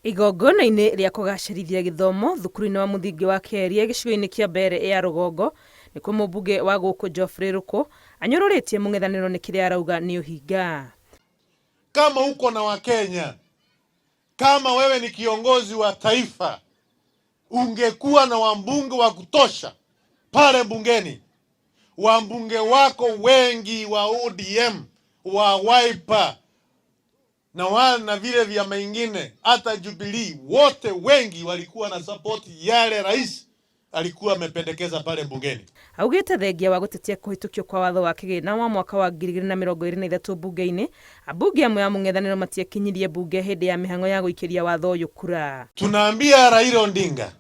Igongona-inĩ rĩa kũgacĩrithia gĩthomo thukuru-inĩ wa mũthingi wa Keria gĩcigo-inĩ kĩa Mbere ya Rũgongo nĩkuo mũmbunge wa gũkũ Geoffrey Ruku anyororĩtie mũng'ethanĩro nĩ kĩrĩa arauga nĩ ũhinga. Kama uko na Wakenya, kama wewe ni kiongozi wa taifa, ungekuwa na wambunge wa kutosha pale bungeni. Wambunge wako wengi wa ODM, wa Wiper na vile vyama mengine, hata Jubilee, wote wengi walikuwa na support yale rais alikuwa amependekeza pale bungeni. Augĩte thengia wa gũtetia kũhĩtũkio kwa watho wa kĩgĩna wa mwaka wa 2023 bunge-inĩ, ambunge amwe a mũng'ethanĩro matiekinyirie bunge hĩndĩ ya mĩhang'o ya gũikĩria watho ũyũ kura. Tunaambia Raila Odinga,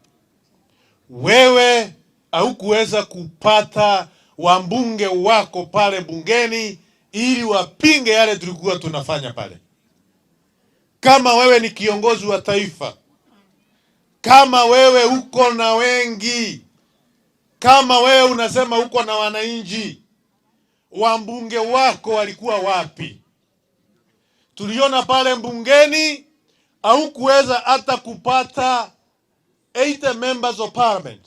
wewe haukuweza kupata wambunge wako pale bungeni ili wapinge yale tulikuwa tunafanya pale. Kama wewe ni kiongozi wa taifa, kama wewe uko na wengi, kama wewe unasema uko na wananchi, wambunge wako walikuwa wapi? Tuliona pale bungeni haukuweza hata kupata 8 members of parliament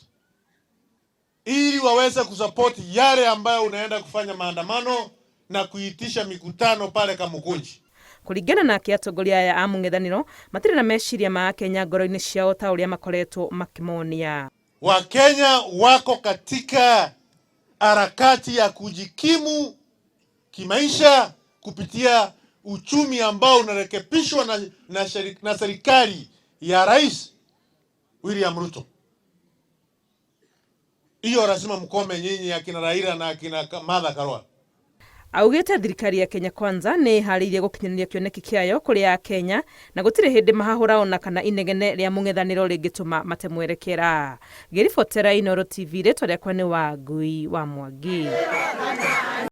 ili waweze kusupport yale ambayo unaenda kufanya maandamano na kuitisha mikutano pale Kamukunji. Kũringana nake atongoria aya a mũng'ethanĩro matirĩ na meciria ma Kenya ngoro-inĩ ciao ta ũrĩa makoretwo makĩmonia. Wakenya wako katika harakati ya kujikimu kimaisha kupitia uchumi ambao unarekebishwa na serikali ya Rais William Ruto. Hiyo lazima mkome nyinyi akina Raila na akina Martha Karua. Augĩte thirikari ya Kenya Kwanza nĩ ĩharĩirie gũkinyanĩria kĩoneki kĩayo kũrĩ a Kenya na gũtirĩ hĩndĩ mahahũra ona kana inegene rĩa mũng'ethanĩro rĩngĩtũma matemwerekera. Ngĩribotera Inooro TV, rĩtwa rĩakwa nĩ Wangui wa Mwangi.